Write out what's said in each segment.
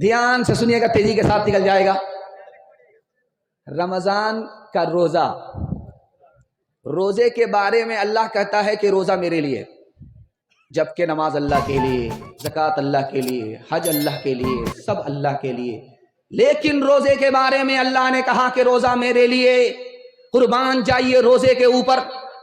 دھیان سے سنیے گا، تیزی کے ساتھ نکل جائے گا۔ رمضان کا روزہ، روزے کے بارے میں اللہ کہتا ہے کہ روزہ میرے لیے، جبکہ نماز اللہ کے لیے، زکوٰۃ اللہ کے لیے، حج اللہ کے لیے، سب اللہ کے لیے۔ لیکن روزے کے بارے میں اللہ نے کہا کہ روزہ میرے لیے۔ قربان جائیے روزے کے اوپر۔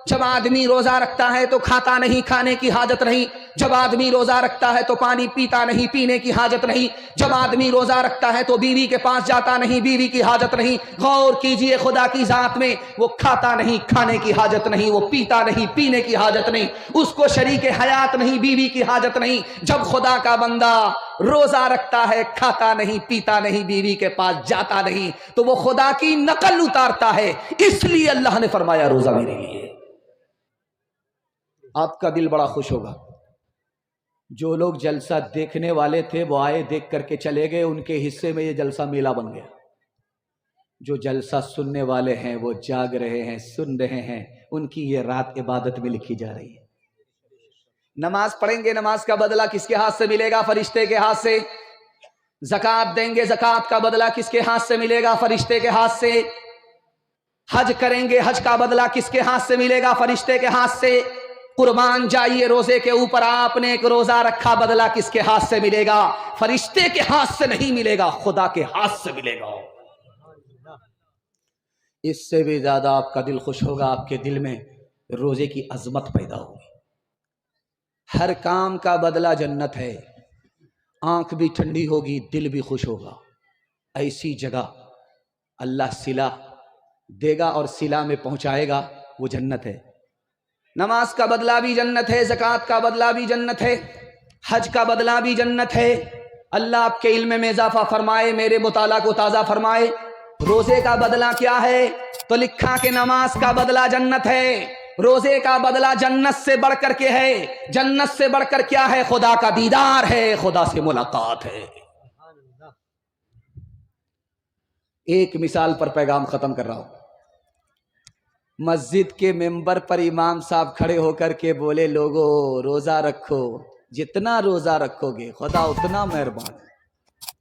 جب آدمی روزہ رکھتا ہے تو کھاتا نہیں، کھانے کی حاجت نہیں۔ جب آدمی روزہ رکھتا ہے تو پانی پیتا نہیں، پینے کی حاجت نہیں۔ جب آدمی روزہ رکھتا ہے تو بیوی کے پاس جاتا نہیں، بیوی کی حاجت نہیں۔ غور کیجئے خدا کی ذات میں، وہ کھاتا نہیں، کھانے کی حاجت نہیں، وہ پیتا نہیں، پینے کی حاجت نہیں، اس کو شریک حیات نہیں، بیوی کی حاجت نہیں۔ جب خدا کا بندہ روزہ رکھتا ہے، کھاتا نہیں، پیتا نہیں، بیوی کے پاس جاتا نہیں، تو وہ خدا کی نقل اتارتا ہے۔ اس لیے اللہ نے فرمایا روزہ میرے لیے۔ آپ کا دل بڑا خوش ہوگا۔ جو لوگ جلسہ دیکھنے والے تھے وہ آئے، دیکھ کر کے چلے گئے، ان کے حصے میں یہ جلسہ میلہ بن گیا۔ جو جلسہ سننے والے ہیں وہ جاگ رہے ہیں، سن رہے ہیں، ان کی یہ رات عبادت میں لکھی جا رہی ہے۔ نماز پڑھیں گے، نماز کا بدلہ کس کے ہاتھ سے ملے گا؟ فرشتے کے ہاتھ سے۔ زکوٰۃ دیں گے، زکوٰۃ کا بدلہ کس کے ہاتھ سے ملے گا؟ فرشتے کے ہاتھ سے۔ حج کریں گے، حج کا بدلہ کس کے ہاتھ سے ملے گا؟ فرشتے کے ہاتھ سے۔ قربان جائیے روزے کے اوپر آپ نے ایک روزہ رکھا، بدلہ کس کے ہاتھ سے ملے گا؟ فرشتے کے ہاتھ سے نہیں ملے گا، خدا کے ہاتھ سے ملے گا۔ اس سے بھی زیادہ آپ کا دل خوش ہوگا، آپ کے دل میں روزے کی عظمت پیدا ہوگی۔ ہر کام کا بدلہ جنت ہے۔ آنکھ بھی ٹھنڈی ہوگی، دل بھی خوش ہوگا۔ ایسی جگہ اللہ صلہ دے گا اور صلہ میں پہنچائے گا، وہ جنت ہے۔ نماز کا بدلہ بھی جنت ہے، زکوٰۃ کا بدلہ بھی جنت ہے، حج کا بدلہ بھی جنت ہے۔ اللہ آپ کے علم میں اضافہ فرمائے، میرے مطالعہ کو تازہ فرمائے۔ روزے کا بدلہ کیا ہے؟ تو لکھا کہ نماز کا بدلہ جنت ہے، روزے کا بدلہ جنت سے بڑھ کر کے ہے۔ جنت سے بڑھ کر کیا ہے؟ خدا کا دیدار ہے، خدا سے ملاقات ہے۔ ایک مثال پر پیغام ختم کر رہا ہوں۔ مسجد کے ممبر پر امام صاحب کھڑے ہو کر کے بولے، لوگو روزہ رکھو، جتنا روزہ رکھو گے خدا اتنا مہربان ہے۔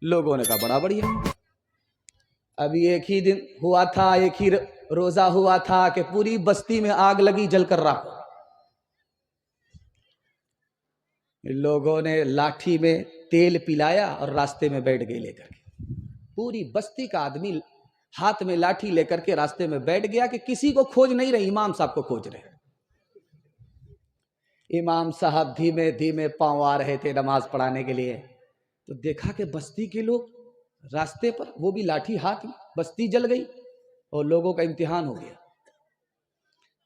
لوگوں نے کہا بڑا بڑھیا۔ ابھی ایک ہی دن ہوا تھا، ایک ہی روزہ ہوا تھا کہ پوری بستی میں آگ لگی، جل کر راکھ۔ لوگوں نے لاٹھی میں تیل پلایا اور راستے میں بیٹھ گئے لے کر کے۔ پوری بستی کا آدمی ہاتھ میں لاٹھی لے کر کے راستے میں بیٹھ گیا کہ کسی کو کھوج نہیں رہے، امام صاحب کو کھوج رہے۔ امام صاحب دھیمے دھیمے پاؤں آ رہے تھے نماز پڑھانے کے لیے، تو دیکھا کہ بستی کے لوگ راستے پر، وہ بھی لاٹھی ہاتھ میں، بستی جل گئی اور لوگوں کا امتحان ہو گیا۔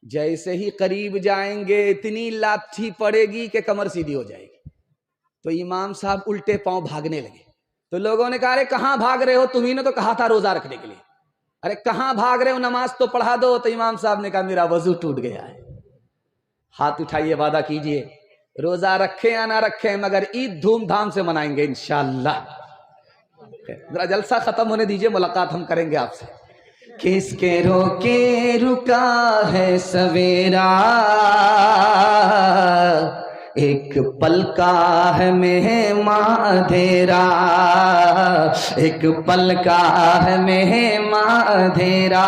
جیسے ہی قریب جائیں گے اتنی لاٹھی پڑے گی کہ کمر سیدھی ہو جائے گی۔ تو امام صاحب الٹے پاؤں بھاگنے لگے۔ تو لوگوں نے کہا ارے کہاں بھاگ رہے ہو، تمہیں نے تو کہا تھا روزہ رکھنے کے لیے، ارے کہاں بھاگ رہے ہو، نماز تو پڑھا دو۔ تو امام صاحب نے کہا میرا وضو ٹوٹ گیا ہے۔ ہاتھ اٹھائیے، وعدہ کیجئے روزہ رکھیں یا نہ رکھیں مگر عید دھوم دھام سے منائیں گے انشاءاللہ۔ ذرا جلسہ ختم ہونے دیجئے، ملاقات ہم کریں گے آپ سے۔ کس کے روکے رکا ہے سویرا، ایک پل کا ہے مہماں اندھیرا، ایک پل کا ہے مہماں اندھیرا،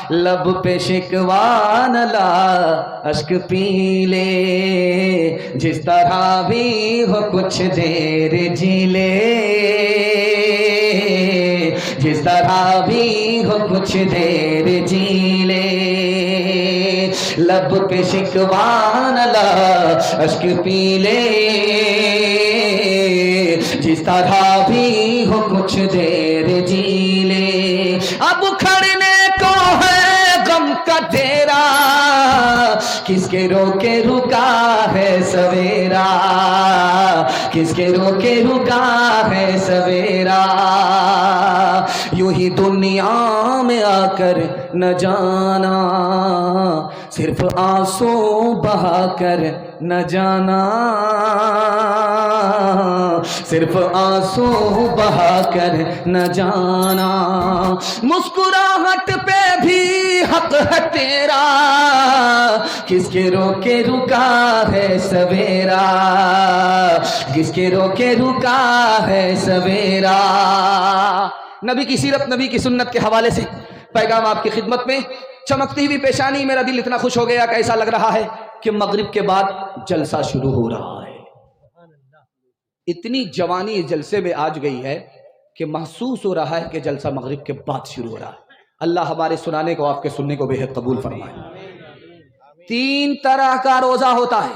لب پہ شکوہ نہ لا اشک پی لے، جس طرح بھی ہو کچھ دیر جی لے، جس طرح بھی ہو کچھ دیر جی لے، لب پہ شکوہ نہ لا اشک پی لے، جس طرح بھی ہو کچھ دیر جی لے۔ اب کھڑنے کو ہے غم کا ڈیرا، کس کے روکے رکا ہے سویرا، کس کے روکے رکا ہے سویرا، یوں ہی دنیا میں آ کر نہ جانا، صرف آنسو بہا کر نہ جانا، صرف آنسو بہا کر نہ جانا، مسکراہٹ پہ بھی حق ہے تیرا، کس کے روکے رکا ہے سویرا، کس کے روکے رکا ہے سویرا۔ نبی کی سیرت، نبی کی سنت کے حوالے سے پیغام آپ کی خدمت میں۔ چمکتی ہوئی پیشانی، میرا دل اتنا خوش ہو گیا کہ ایسا لگ رہا ہے کہ مغرب کے بعد جلسہ شروع ہو رہا ہے۔ اتنی جوانی اس جلسے میں آج گئی ہے کہ محسوس ہو رہا ہے کہ جلسہ مغرب کے بعد شروع ہو رہا ہے۔ اللہ ہمارے سنانے کو، آپ کے سننے کو بے حد قبول فرمائے۔ 3 طرح کا روزہ ہوتا ہے۔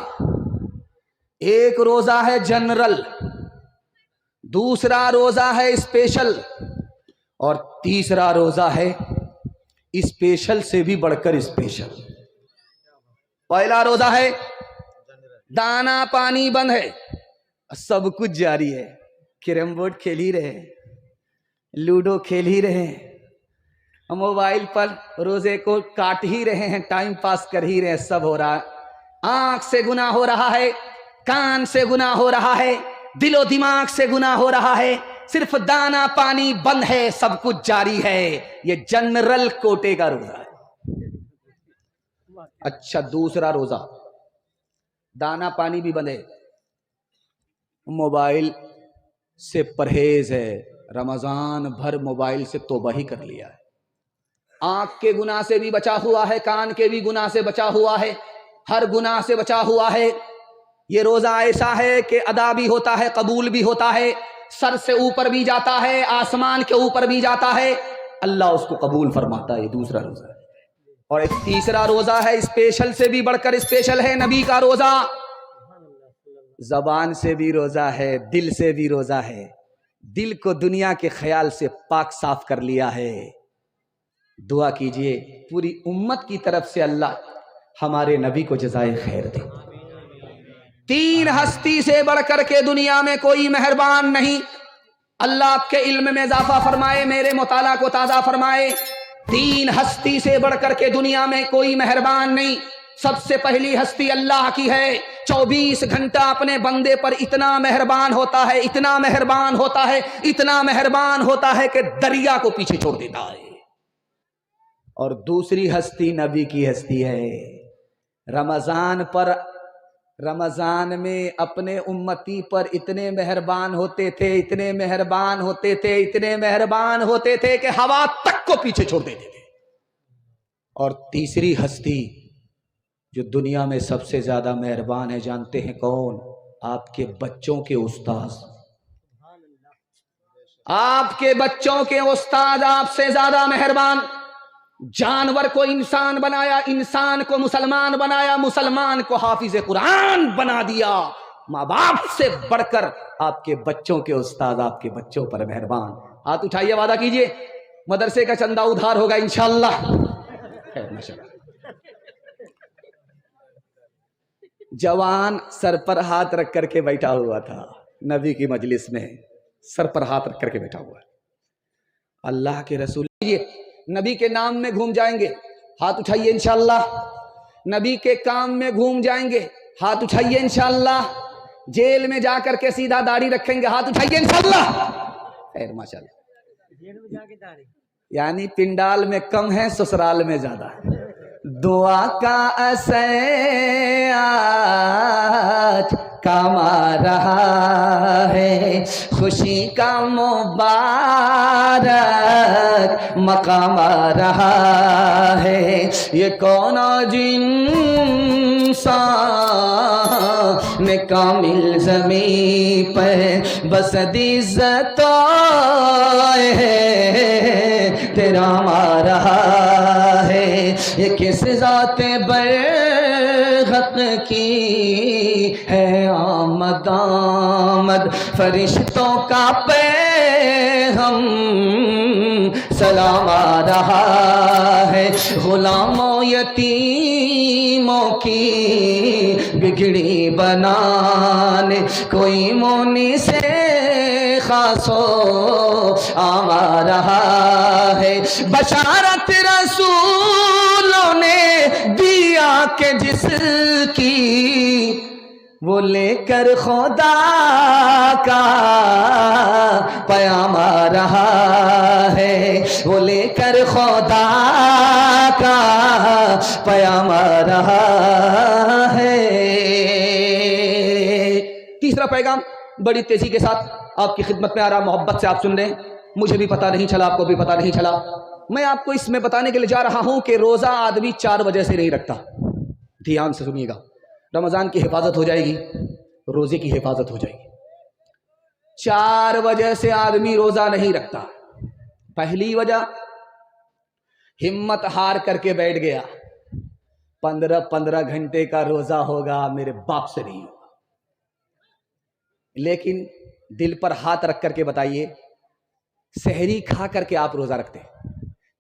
ایک روزہ ہے جنرل، دوسرا روزہ ہے اسپیشل، اور تیسرا روزہ ہے اسپیشل سے بھی بڑھ کر اسپیشل۔ پہلا روزہ ہے دانا پانی بند ہے، سب کچھ جاری ہے، کیرم بورڈ کھیل ہی رہے، لوڈو کھیل ہی رہے، موبائل پر روزے کو کاٹ ہی رہے ہیں، ٹائم پاس کر ہی رہے ہیں، سب ہو رہا ہے۔ آنکھ سے گناہ ہو رہا ہے، کان سے گناہ ہو رہا ہے، دل و دماغ سے گناہ ہو رہا ہے، صرف دانا پانی بند ہے، سب کچھ جاری ہے۔ یہ جنرل کوٹے کا روزہ ہے۔ اچھا، دوسرا روزہ دانا پانی بھی بند ہے، موبائل سے پرہیز ہے، رمضان بھر موبائل سے توبہ ہی کر لیا ہے، آنکھ کے گناہ سے بھی بچا ہوا ہے، کان کے بھی گناہ سے بچا ہوا ہے، ہر گناہ سے بچا ہوا ہے۔ یہ روزہ ایسا ہے کہ ادا بھی ہوتا ہے، قبول بھی ہوتا ہے، سر سے اوپر بھی جاتا ہے، آسمان کے اوپر بھی جاتا ہے، اللہ اس کو قبول فرماتا ہے۔ یہ دوسرا روزہ ہے۔ اور ایک تیسرا روزہ ہے، اسپیشل سے بھی بڑھ کر اسپیشل ہے، نبی کا روزہ۔ زبان سے بھی روزہ ہے، دل سے بھی روزہ ہے، دل کو دنیا کے خیال سے پاک صاف کر لیا ہے۔ دعا کیجئے پوری امت کی طرف سے اللہ ہمارے نبی کو جزائے خیر دے۔ 3 ہستی سے بڑھ کر کے دنیا میں کوئی مہربان نہیں۔ اللہ آپ کے علم میں اضافہ فرمائے، میرے مطالعہ کو تازہ فرمائے۔ 3 ہستی سے بڑھ کر کے دنیا میں کوئی مہربان نہیں۔ سب سے پہلی ہستی اللہ کی ہے، 24 گھنٹہ اپنے بندے پر اتنا مہربان ہوتا ہے، اتنا مہربان ہوتا ہے، اتنا مہربان ہوتا ہے کہ دریا کو پیچھے چھوڑ دیتا ہے۔ اور دوسری ہستی نبی کی ہستی ہے۔ رمضان میں اپنے امتی پر اتنے مہربان ہوتے تھے، اتنے مہربان ہوتے تھے، اتنے مہربان ہوتے تھے کہ ہوا تک کو پیچھے چھوڑ دیتے تھے۔ اور تیسری ہستی جو دنیا میں سب سے زیادہ مہربان ہے، جانتے ہیں کون؟ آپ کے بچوں کے استاذ۔ آپ کے بچوں کے استاد آپ سے زیادہ مہربان۔ جانور کو انسان بنایا، انسان کو مسلمان بنایا، مسلمان کو حافظ قرآن بنا دیا۔ ماں باپ سے بڑھ کر آپ کے بچوں کے استاد آپ کے بچوں پر مہربان۔ ہاتھ اٹھائیے، وعدہ کیجئے مدرسے کا چندہ ادھار ہوگا انشاءاللہ۔ جوان سر پر ہاتھ رکھ کر کے بیٹھا ہوا تھا، نبی کی مجلس میں سر پر ہاتھ رکھ کر کے بیٹھا ہوا ہے۔ اللہ کے رسول نبی کے نام میں گھوم جائیں گے، ہاتھ اٹھائیے انشاءاللہ۔ نبی کے کام میں گھوم جائیں گے، ہاتھ اٹھائیے انشاءاللہ۔ جیل میں جا کر کے سیدھا داڑھی رکھیں گے، ہاتھ اٹھائیے انشاءاللہ۔ خیر ماشاءاللہ، یعنی پنڈال میں کم ہے، سسرال میں زیادہ ہے۔ دعا کا اثر آج کام آ رہا ہے، خوشی کا مبارک مقام آ رہا ہے۔ یہ کون انسان نے کامل زمین پر بسد عزت تیرا آ رہا ہے۔ یہ کس ذات برحق کی ہے آمد آمد، فرشتوں کا ہم سلام آ رہا ہے۔ غلاموں یتیموں کی بگڑی بنانے کوئی مونی سے خاص آ رہا ہے۔ بشارت رسولوں نے دیا کہ جس کی وہ لے کر خدا کا پیام آ رہا ہے، وہ لے کر خدا کا پیام آ رہا ہے۔ تیسرا پیغام بڑی تیزی کے ساتھ آپ کی خدمت میں آ رہا، محبت سے آپ سن لیں، مجھے بھی پتہ نہیں چلا، آپ کو بھی پتہ نہیں چلا۔ میں آپ کو اس میں بتانے کے لیے جا رہا ہوں کہ روزہ آدمی 4 وجہ سے نہیں رکھتا۔ دھیان سے سنیے گا، رمضان کی حفاظت ہو جائے گی، روزے کی حفاظت ہو جائے گی۔ 4 وجہ سے آدمی روزہ نہیں رکھتا۔ پہلی وجہ، ہمت ہار کر کے بیٹھ گیا، 15 گھنٹے کا روزہ ہوگا، میرے باپ سے نہیں ہوگا۔ لیکن دل پر ہاتھ رکھ کر کے بتائیے، سحری کھا کر کے آپ روزہ رکھتے ہیں،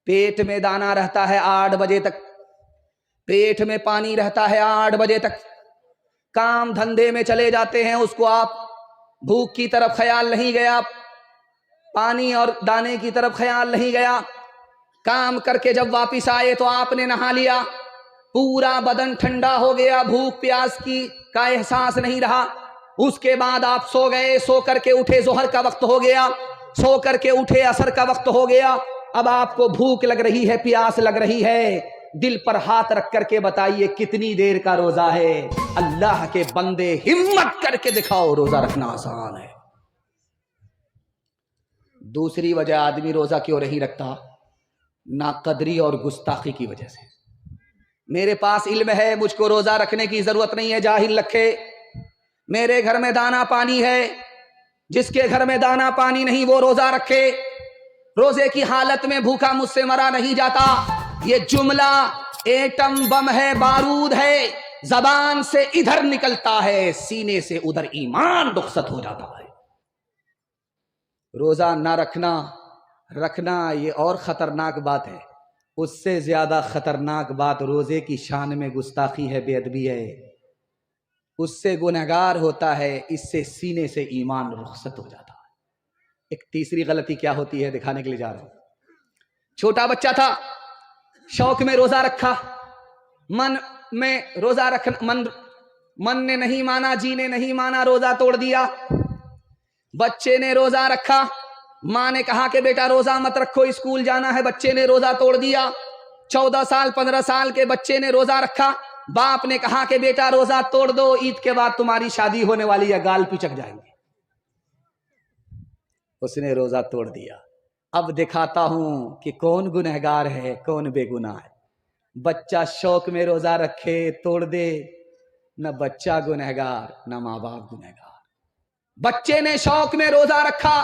پیٹ میں دانا رہتا ہے 8 بجے تک، پیٹ میں پانی رہتا ہے 8 بجے تک، کام دھندے میں چلے جاتے ہیں، اس کو آپ بھوک کی طرف خیال نہیں گیا، پانی اور دانے کی طرف خیال نہیں گیا، کام کر کے جب واپس آئے تو آپ نے نہا لیا، پورا بدن ٹھنڈا ہو گیا، بھوک پیاس کی کا احساس نہیں رہا، اس کے بعد آپ سو گئے، سو کر کے اٹھے، ظہر کا وقت ہو گیا، سو کر کے اٹھے، عصر کا وقت ہو گیا، اب آپ کو بھوک لگ رہی ہے، پیاس لگ رہی ہے، دل پر ہاتھ رکھ کر کے بتائیے کتنی دیر کا روزہ ہے؟ اللہ کے بندے ہمت کر کے دکھاؤ، روزہ رکھنا آسان ہے۔ دوسری وجہ آدمی روزہ کیوں نہیں رکھتا؟ ناقدری اور گستاخی کی وجہ سے۔ میرے پاس علم ہے، مجھ کو روزہ رکھنے کی ضرورت نہیں ہے، جاہل رکھے، میرے گھر میں دانا پانی ہے، جس کے گھر میں دانا پانی نہیں وہ روزہ رکھے، روزے کی حالت میں بھوکا مجھ سے مرا نہیں جاتا۔ یہ جملہ ایٹم بم ہے، بارود ہے، زبان سے ادھر نکلتا ہے، سینے سے ادھر ایمان رخصت ہو جاتا ہے۔ روزہ نہ رکھنا یہ اور خطرناک بات ہے، اس سے زیادہ خطرناک بات روزے کی شان میں گستاخی ہے، بے ادبی ہے، اس سے گنہگار ہوتا ہے، اس سے سینے سے ایمان رخصت ہو جاتا ہے۔ ایک تیسری غلطی کیا ہوتی ہے دکھانے کے لیے جا رہا ہوں۔ چھوٹا بچہ تھا، شوق میں روزہ رکھا، من میں روزہ رکھنا، من نے نہیں مانا، جی نے نہیں مانا، روزہ توڑ دیا۔ بچے نے روزہ رکھا، ماں نے کہا کہ بیٹا روزہ مت رکھو، اسکول جانا ہے، بچے نے روزہ توڑ دیا۔ 14 سال 15 سال کے بچے نے روزہ رکھا، باپ نے کہا کہ بیٹا روزہ توڑ دو، عید کے بعد تمہاری شادی ہونے والی ہے، گال پچک جائیں گے۔ اس نے روزہ توڑ دیا۔ اب دکھاتا ہوں کہ کون گنہگار ہے، کون بے گناہ ہے۔ بچہ شوق میں روزہ رکھے، توڑ دے، نہ بچہ گنہگار نہ ماں باپ گنہگار۔ بچے نے شوق میں روزہ رکھا،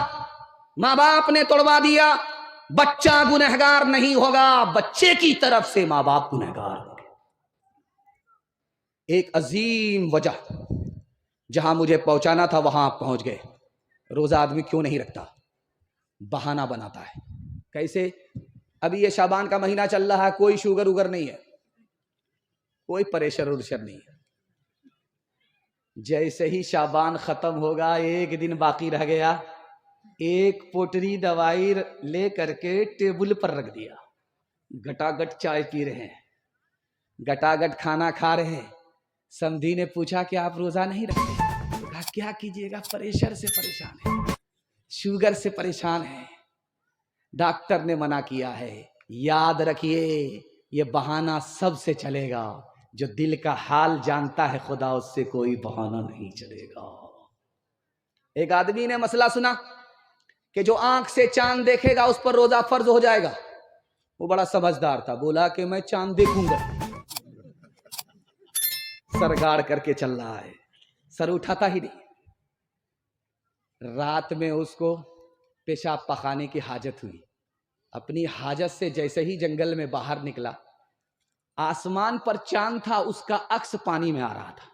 ماں باپ نے توڑوا دیا، بچہ گنہگار نہیں ہوگا، بچے کی طرف سے ماں باپ گنہگار ہوں گے۔ ایک عظیم وجہ جہاں مجھے پہنچانا تھا وہاں آپ پہنچ گئے۔ روزہ آدمی کیوں نہیں رکھتا؟ بہانہ بناتا ہے۔ کیسے؟ ابھی یہ شعبان کا مہینہ چل رہا ہے، کوئی شوگر وگر نہیں ہے، کوئی پریشر ورشر نہیں ہے۔ جیسے ہی شعبان ختم ہوگا، 1 دن باقی رہ گیا، ایک پوٹری دوائی لے کر کے ٹیبل پر رکھ دیا، گٹا گٹ چائے پی رہے ہیں، گٹا گٹ کھانا کھا رہے ہیں۔ سمدھی نے پوچھا کہ آپ روزہ نہیں رکھتے؟ کہا کیا کیجیے گا، پریشر سے پریشان ہے، شوگر سے پریشان ہے، ڈاکٹر نے منع کیا ہے۔ یاد رکھیے یہ بہانہ سب سے چلے گا، جو دل کا حال جانتا ہے خدا، اس سے کوئی بہانہ نہیں چلے گا۔ ایک آدمی نے مسئلہ سنا کہ جو آنکھ سے چاند دیکھے گا اس پر روزہ فرض ہو جائے گا۔ وہ بڑا سمجھدار تھا، بولا کہ میں چاند دیکھوں گا۔ سر گاڑ کر کے چل رہا ہے، سر اٹھاتا ہی نہیں۔ رات میں اس کو پیشاب پخانے کی حاجت ہوئی، اپنی حاجت سے جیسے ہی جنگل میں باہر نکلا، آسمان پر چاند تھا، اس کا عکس پانی میں آ رہا تھا۔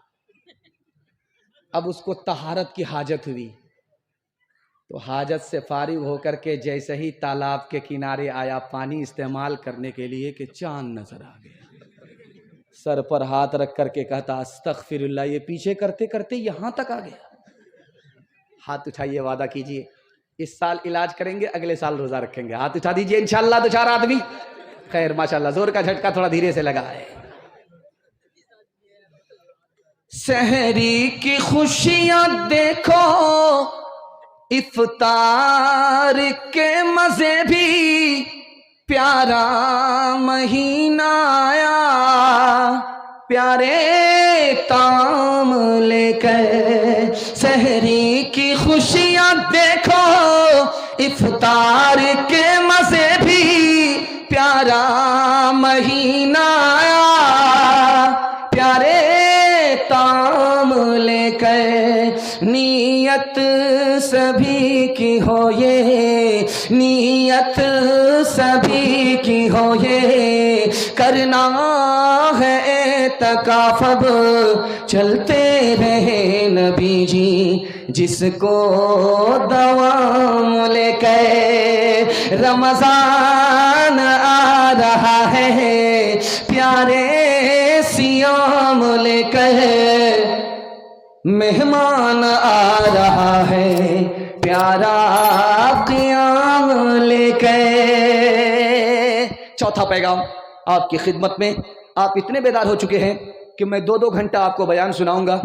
اب اس کو طہارت کی حاجت ہوئی، تو حاجت سے فارغ ہو کر کے جیسے ہی تالاب کے کنارے آیا پانی استعمال کرنے کے لیے کہ چاند نظر آ گیا۔ سر پر ہاتھ رکھ کر کے کہتا استغفر اللہ، یہ پیچھے کرتے کرتے یہاں تک آ گیا۔ ہاتھ اٹھائیے، وعدہ کیجئے اس سال علاج کریں گے، اگلے سال روزہ رکھیں گے۔ ہاتھ اٹھا دیجئے، انشاءاللہ 2-4 آدمی۔ خیر ماشاءاللہ، زور کا جھٹکا تھوڑا دھیرے سے لگا ہے۔ سحری کی خوشیاں دیکھو، افطار کے مزے بھی، پیارا مہینہ آیا، پیارے کام لے کر۔ سحری کی خوشیاں دیکھو، افطار کے مزے بھی، پیارا مہینہ آیا، پیارے کام لے کر۔ نیت سبھی کی ہو یہ، نیت سبھی کی ہو یہ، کرنا ہے اعتکاف اب چلتے رہے نبی جی، جس کو دوام لے کے۔ رمضان آ رہا ہے پیارے صیام لے کر، مہمان آ رہا ہے پیارا قیام لے کے۔ چوتھا پیغام آپ کی خدمت میں، آپ اتنے بیدار ہو چکے ہیں کہ میں 2 گھنٹہ آپ کو بیان سناؤں گا،